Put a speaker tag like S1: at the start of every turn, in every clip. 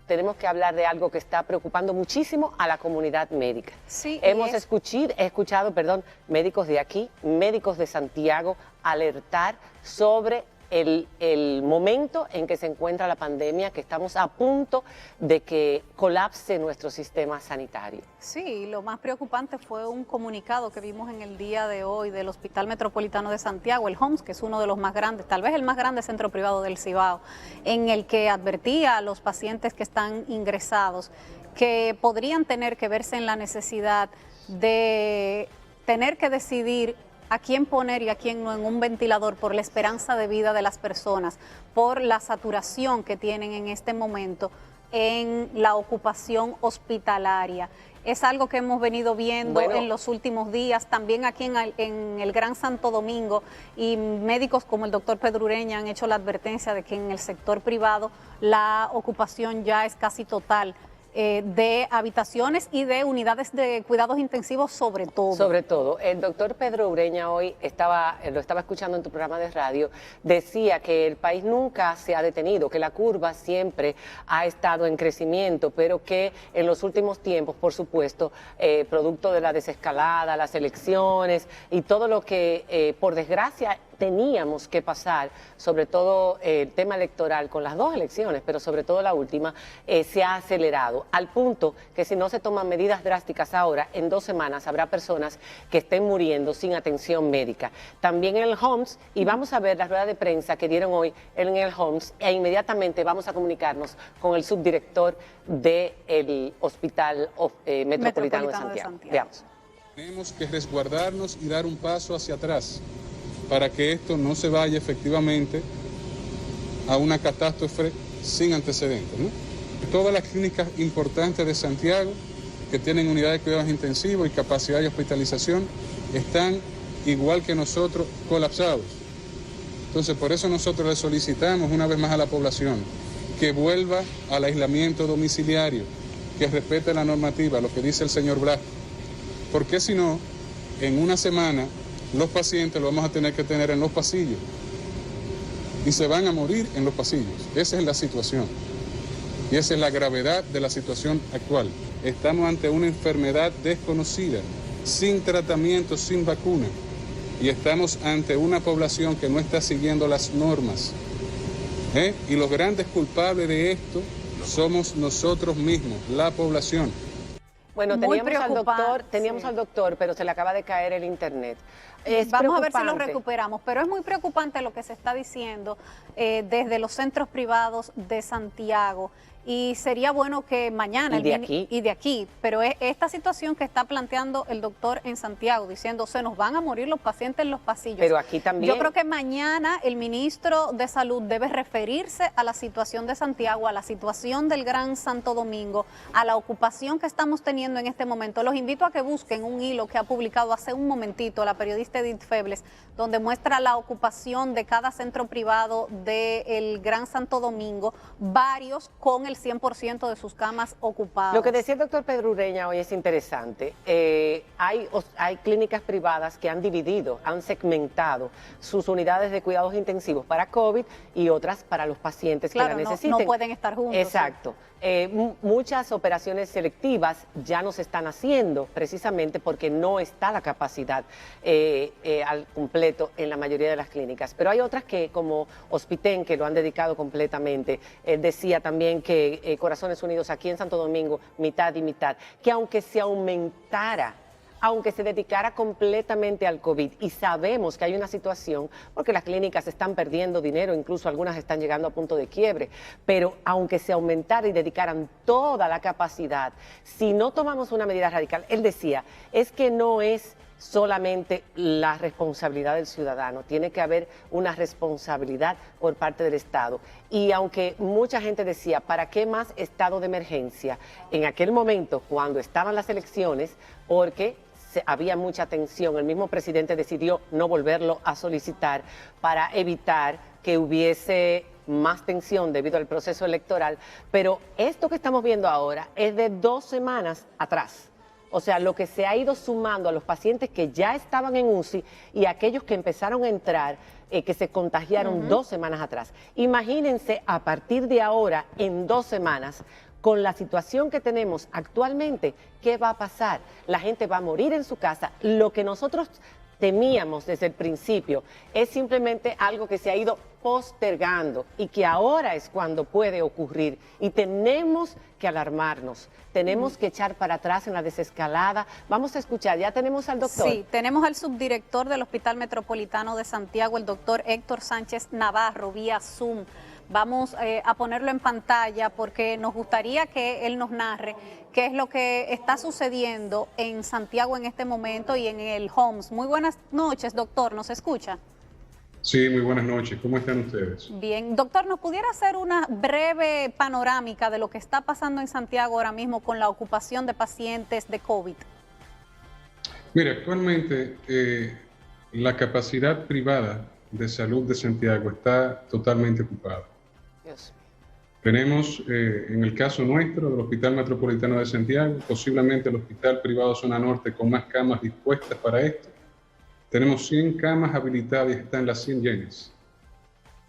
S1: tenemos que hablar de algo que está preocupando muchísimo a la comunidad médica.
S2: Sí,
S1: Hemos escuchado, médicos de aquí, médicos de Santiago, alertar sobre el momento en que se encuentra la pandemia, que estamos a punto de que colapse nuestro sistema sanitario.
S2: Sí, lo más preocupante fue un comunicado que vimos en el día de hoy del Hospital Metropolitano de Santiago, el HOMS, que es uno de los más grandes, tal vez el más grande centro privado del Cibao, en el que advertía a los pacientes que están ingresados que podrían tener que verse en la necesidad de tener que decidir a quién poner y a quién no en un ventilador por la esperanza de vida de las personas, por la saturación que tienen en este momento en la ocupación hospitalaria. Es algo que hemos venido viendo en los últimos días, también aquí en el Gran Santo Domingo, y médicos como el doctor Pedro Ureña han hecho la advertencia de que en el sector privado la ocupación ya es casi total. De habitaciones y de unidades de cuidados intensivos sobre todo.
S1: Sobre todo. El doctor Pedro Ureña hoy lo estaba escuchando en tu programa de radio, decía que el país nunca se ha detenido, que la curva siempre ha estado en crecimiento, pero que en los últimos tiempos, por supuesto, producto de la desescalada, las elecciones y todo lo que, por desgracia, teníamos que pasar, sobre todo el tema electoral, con las dos elecciones, pero sobre todo la última, se ha acelerado, al punto que si no se toman medidas drásticas ahora, en 2 semanas habrá personas que estén muriendo sin atención médica. También en el HOMS, y vamos a ver la rueda de prensa que dieron hoy en el HOMS, e inmediatamente vamos a comunicarnos con el subdirector del Hospital Metropolitano de Santiago. Veamos.
S3: Tenemos que resguardarnos y dar un paso hacia atrás para que esto no se vaya efectivamente a una catástrofe sin antecedentes, ¿no? Todas las clínicas importantes de Santiago que tienen unidades de cuidados intensivos y capacidad de hospitalización están igual que nosotros colapsados. Entonces por eso nosotros le solicitamos una vez más a la población que vuelva al aislamiento domiciliario, que respete la normativa, lo que dice el señor Blasco, porque si no, en una semana los pacientes los vamos a tener que tener en los pasillos y se van a morir en los pasillos. Esa es la situación y esa es la gravedad de la situación actual. Estamos ante una enfermedad desconocida, sin tratamiento, sin vacuna, y estamos ante una población que no está siguiendo las normas. Y los grandes culpables de esto somos nosotros mismos, la población.
S1: Bueno, teníamos al doctor, pero se le acaba de caer el internet.
S2: Vamos a ver si lo recuperamos, pero es muy preocupante lo que se está diciendo desde los centros privados de Santiago. Y sería bueno que mañana... Y de aquí. Pero esta situación que está planteando el doctor en Santiago, diciendo se nos van a morir los pacientes en los pasillos.
S1: Pero aquí también.
S2: Yo creo que mañana el ministro de Salud debe referirse a la situación de Santiago, a la situación del Gran Santo Domingo, a la ocupación que estamos teniendo en este momento. Los invito a que busquen un hilo que ha publicado hace un momentito la periodista Edith Febles, donde muestra la ocupación de cada centro privado del Gran Santo Domingo, varios con el 100% de sus camas ocupadas.
S1: Lo que decía el doctor Pedro Ureña hoy es interesante. Hay clínicas privadas que han dividido, han segmentado sus unidades de cuidados intensivos para COVID y otras para los pacientes que la necesiten.
S2: No pueden estar juntos.
S1: Exacto. Muchas operaciones selectivas ya no se están haciendo precisamente porque no está la capacidad al completo en la mayoría de las clínicas. Pero hay otras que, como Hospitén, que lo han dedicado completamente. Decía también que Corazones Unidos aquí en Santo Domingo, mitad y mitad, que aunque se aumentara, aunque se dedicara completamente al COVID, y sabemos que hay una situación, porque las clínicas están perdiendo dinero, incluso algunas están llegando a punto de quiebre, pero aunque se aumentara y dedicaran toda la capacidad, si no tomamos una medida radical, él decía, es que no es solamente la responsabilidad del ciudadano, tiene que haber una responsabilidad por parte del Estado. Y aunque mucha gente decía, ¿para qué más estado de emergencia? En aquel momento, cuando estaban las elecciones, porque había mucha tensión, el mismo presidente decidió no volverlo a solicitar para evitar que hubiese más tensión debido al proceso electoral, pero esto que estamos viendo ahora es de 2 semanas atrás. O sea, lo que se ha ido sumando a los pacientes que ya estaban en UCI y aquellos que empezaron a entrar, que se contagiaron 2 semanas atrás. Imagínense a partir de ahora, en 2 semanas, con la situación que tenemos actualmente, ¿qué va a pasar? La gente va a morir en su casa. Lo que nosotros temíamos desde el principio es simplemente algo que se ha ido postergando y que ahora es cuando puede ocurrir, y tenemos que alarmarnos, tenemos que echar para atrás en la desescalada. Vamos a escuchar, ya tenemos al doctor.
S2: Sí, tenemos al subdirector del Hospital Metropolitano de Santiago, el doctor Héctor Sánchez Navarro, vía Zoom. Vamos a ponerlo en pantalla porque nos gustaría que él nos narre qué es lo que está sucediendo en Santiago en este momento y en el Homs. Muy buenas noches, doctor, ¿nos escucha?
S3: Sí, muy buenas noches. ¿Cómo están ustedes?
S2: Bien, doctor, ¿nos pudiera hacer una breve panorámica de lo que está pasando en Santiago ahora mismo con la ocupación de pacientes de COVID?
S3: Mire, actualmente la capacidad privada de salud de Santiago está totalmente ocupada.
S1: Dios.
S3: Tenemos, en el caso nuestro, del Hospital Metropolitano de Santiago, posiblemente el Hospital Privado Zona Norte con más camas dispuestas para esto. Tenemos 100 camas habilitadas y están las 100 llenas.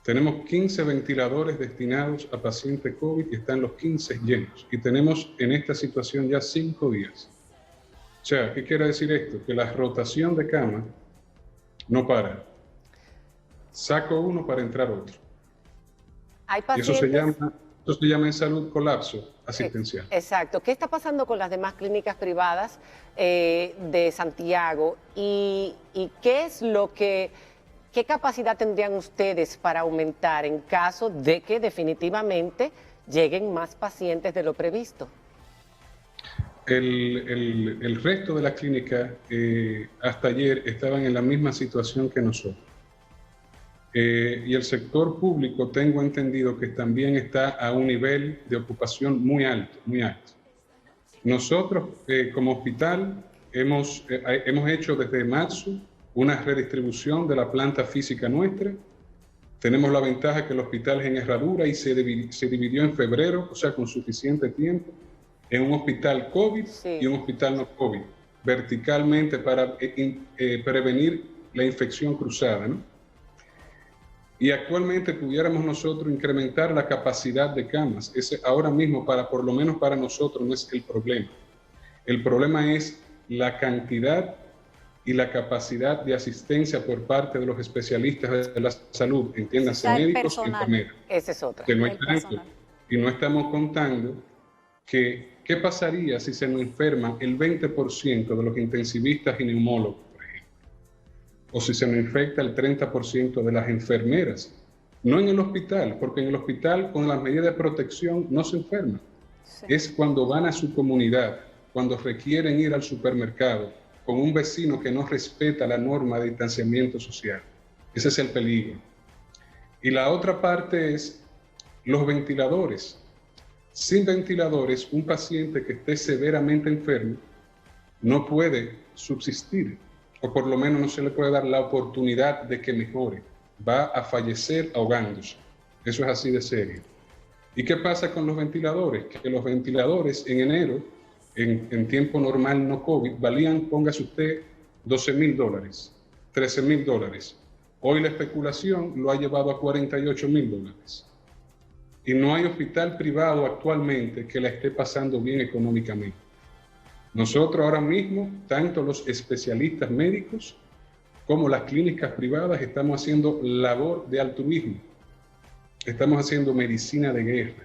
S3: Tenemos 15 ventiladores destinados a pacientes COVID y están los 15 llenos. Y tenemos en esta situación ya 5 días. O sea, ¿qué quiere decir esto? Que la rotación de camas no para. Saco uno para entrar otro.
S1: Hay
S3: Y
S1: pacientes...
S3: eso se llama en salud colapso asistencial.
S1: Exacto. ¿Qué está pasando con las demás clínicas privadas de Santiago? ¿Y qué es lo que, qué capacidad tendrían ustedes para aumentar en caso de que definitivamente lleguen más pacientes de lo previsto?
S3: El resto de la clínica hasta ayer estaban en la misma situación que nosotros. Y el sector público, tengo entendido que también está a un nivel de ocupación muy alto, muy alto. Nosotros, como hospital, hemos hecho desde marzo una redistribución de la planta física nuestra. Tenemos la ventaja que el hospital es en herradura y se dividió en febrero, o sea, con suficiente tiempo, en un hospital COVID y un hospital no COVID, verticalmente para prevenir la infección cruzada, ¿no? Y actualmente pudiéramos nosotros incrementar la capacidad de camas. Ese ahora mismo, por lo menos para nosotros, no es el problema. El problema es la cantidad y la capacidad de asistencia por parte de los especialistas de la salud, entiéndase, médicos y enfermeras.
S1: Ese es otro.
S3: Y no estamos contando que qué pasaría si se nos enferman el 20% de los intensivistas y neumólogos, o si se nos infecta el 30% de las enfermeras. No en el hospital, porque en el hospital con las medidas de protección no se enferman. Sí. Es cuando van a su comunidad, cuando requieren ir al supermercado, con un vecino que no respeta la norma de distanciamiento social. Ese es el peligro. Y la otra parte es los ventiladores. Sin ventiladores, un paciente que esté severamente enfermo no puede subsistir, o por lo menos no se le puede dar la oportunidad de que mejore. Va a fallecer ahogándose. Eso es así de serio. ¿Y qué pasa con los ventiladores? Que los ventiladores en enero, en tiempo normal no COVID, valían, póngase usted, $12,000, $13,000. Hoy la especulación lo ha llevado a $48,000. Y no hay hospital privado actualmente que la esté pasando bien económicamente. Nosotros ahora mismo, tanto los especialistas médicos como las clínicas privadas, estamos haciendo labor de altruismo. Estamos haciendo medicina de guerra.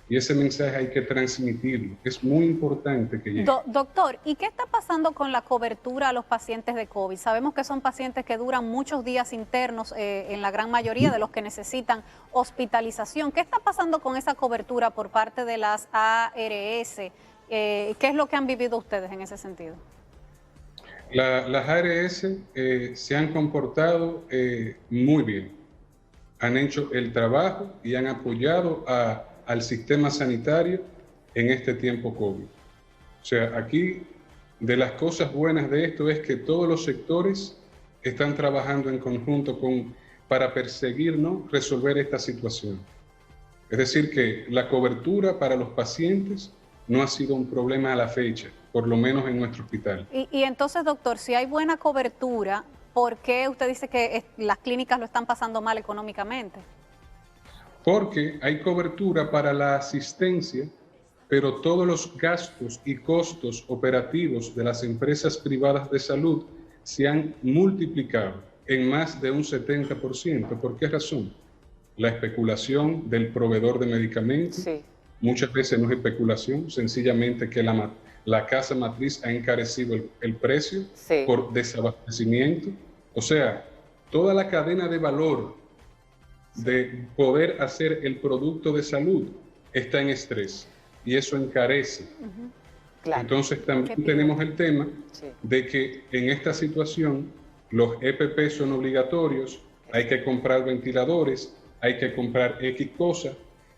S3: Y ese mensaje hay que transmitirlo. Es muy importante que llegue.
S2: Doctor, ¿y qué está pasando con la cobertura a los pacientes de COVID? Sabemos que son pacientes que duran muchos días internos, en la gran mayoría de los que necesitan hospitalización. ¿Qué está pasando con esa cobertura por parte de las ARS? ¿Qué es lo que han vivido ustedes en ese sentido?
S3: Las ARS se han comportado muy bien. Han hecho el trabajo y han apoyado al sistema sanitario en este tiempo COVID. O sea, aquí de las cosas buenas de esto es que todos los sectores están trabajando en conjunto para perseguirnos, resolver esta situación. Es decir, que la cobertura para los pacientes no ha sido un problema a la fecha, por lo menos en nuestro hospital.
S2: Y entonces, doctor, si hay buena cobertura, ¿por qué usted dice que las clínicas lo están pasando mal económicamente?
S3: Porque hay cobertura para la asistencia, pero todos los gastos y costos operativos de las empresas privadas de salud se han multiplicado en más de un 70%. ¿Por qué razón? La especulación del proveedor de medicamentos.
S1: Sí.
S3: Muchas veces no es especulación, sencillamente que la casa matriz ha encarecido el precio
S1: Sí.
S3: por desabastecimiento. O sea, toda la cadena de valor de poder hacer el producto de salud está en estrés y eso encarece.
S1: Claro.
S3: Entonces también tenemos el tema
S1: Sí.
S3: de que en esta situación los EPP son obligatorios, hay que comprar ventiladores, hay que comprar X cosas,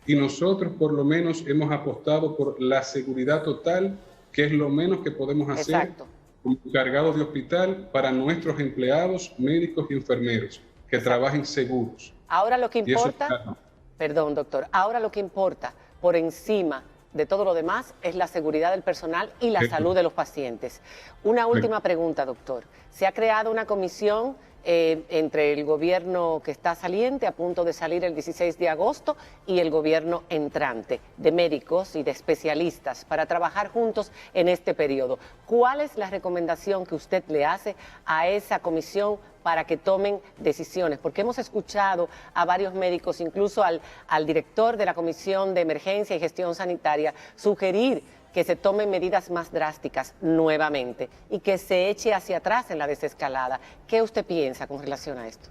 S3: y nosotros por lo menos hemos apostado por la seguridad total, que es lo menos que podemos hacer.
S1: Exacto.
S3: Como encargados de hospital para nuestros empleados, médicos y enfermeros, que trabajen seguros.
S1: Ahora lo que
S3: Y eso
S1: importa,
S3: está-
S1: perdón doctor, ahora lo que importa por encima de todo lo demás es la seguridad del personal y la
S3: Correcto.
S1: salud de los pacientes. Una última pregunta, doctor. Se ha creado una comisión entre el gobierno que está saliente, a punto de salir el 16 de agosto, y el gobierno entrante, de médicos y de especialistas, para trabajar juntos en este periodo. ¿Cuál es la recomendación que usted le hace a esa comisión para que tomen decisiones? Porque hemos escuchado a varios médicos, incluso al director de la Comisión de Emergencia y Gestión Sanitaria, sugerir que se tomen medidas más drásticas nuevamente y que se eche hacia atrás en la desescalada. ¿Qué usted piensa con relación a esto?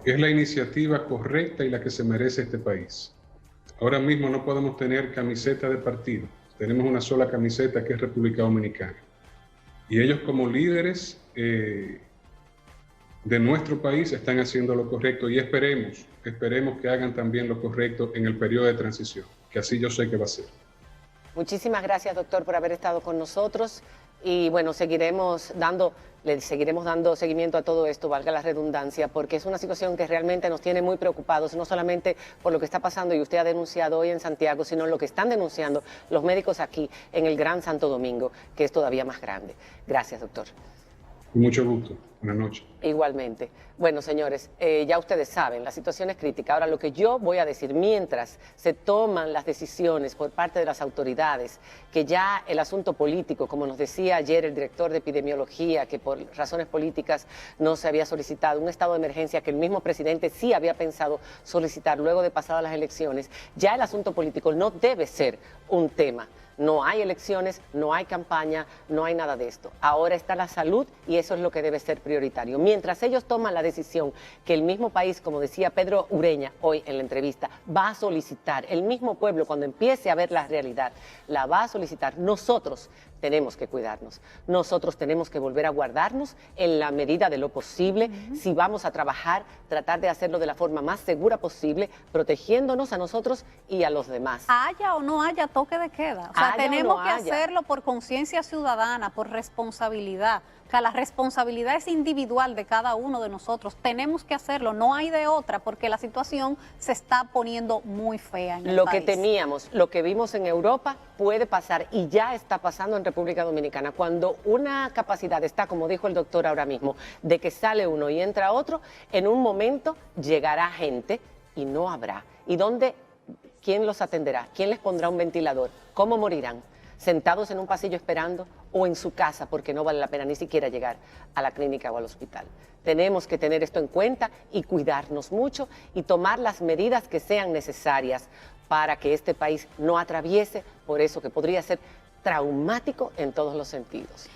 S3: Es la iniciativa correcta y la que se merece este país. Ahora mismo no podemos tener camiseta de partido. Tenemos una sola camiseta, que es República Dominicana. Y ellos, como líderes de nuestro país, están haciendo lo correcto, y esperemos que hagan también lo correcto en el periodo de transición, que así yo sé que va a ser.
S1: Muchísimas gracias, doctor, por haber estado con nosotros. Y bueno, le seguiremos dando seguimiento a todo esto, valga la redundancia, porque es una situación que realmente nos tiene muy preocupados, no solamente por lo que está pasando y usted ha denunciado hoy en Santiago, sino lo que están denunciando los médicos aquí en el Gran Santo Domingo, que es todavía más grande. Gracias, doctor.
S3: Con mucho gusto. Buenas noches.
S1: Igualmente. Bueno, señores, ya ustedes saben, la situación es crítica. Ahora, lo que yo voy a decir, mientras se toman las decisiones por parte de las autoridades, que ya el asunto político, como nos decía ayer el director de epidemiología, que por razones políticas no se había solicitado un estado de emergencia que el mismo presidente sí había pensado solicitar luego de pasadas las elecciones, ya el asunto político no debe ser un tema. No hay elecciones, no hay campaña, no hay nada de esto. Ahora está la salud y eso es lo que debe ser prioritario. Mientras ellos toman la decisión que el mismo país, como decía Pedro Ureña hoy en la entrevista, va a solicitar, el mismo pueblo cuando empiece a ver la realidad, la va a solicitar. Nosotros tenemos que cuidarnos, nosotros tenemos que volver a guardarnos en la medida de lo posible. Si vamos a trabajar, tratar de hacerlo de la forma más segura posible, protegiéndonos a nosotros y a los demás.
S2: Haya o no haya toque de queda. O sea,
S1: Haya o
S2: tenemos
S1: no
S2: que
S1: haya.
S2: hacerlo por conciencia ciudadana, por responsabilidad. O sea, la responsabilidad es individual de cada uno de nosotros. Tenemos que hacerlo, no hay de otra, porque la situación se está poniendo muy fea en el
S1: Lo
S2: país.
S1: que temíamos, lo que vimos en Europa puede pasar y ya está pasando en República Dominicana. Cuando una capacidad está, como dijo el doctor ahora mismo, de que sale uno y entra otro, en un momento llegará gente y no habrá. ¿Y dónde? ¿Quién los atenderá? ¿Quién les pondrá un ventilador? ¿Cómo morirán? ¿Sentados en un pasillo esperando o en su casa porque no vale la pena ni siquiera llegar a la clínica o al hospital? Tenemos que tener esto en cuenta y cuidarnos mucho y tomar las medidas que sean necesarias para que este país no atraviese por eso que podría ser traumático en todos los sentidos.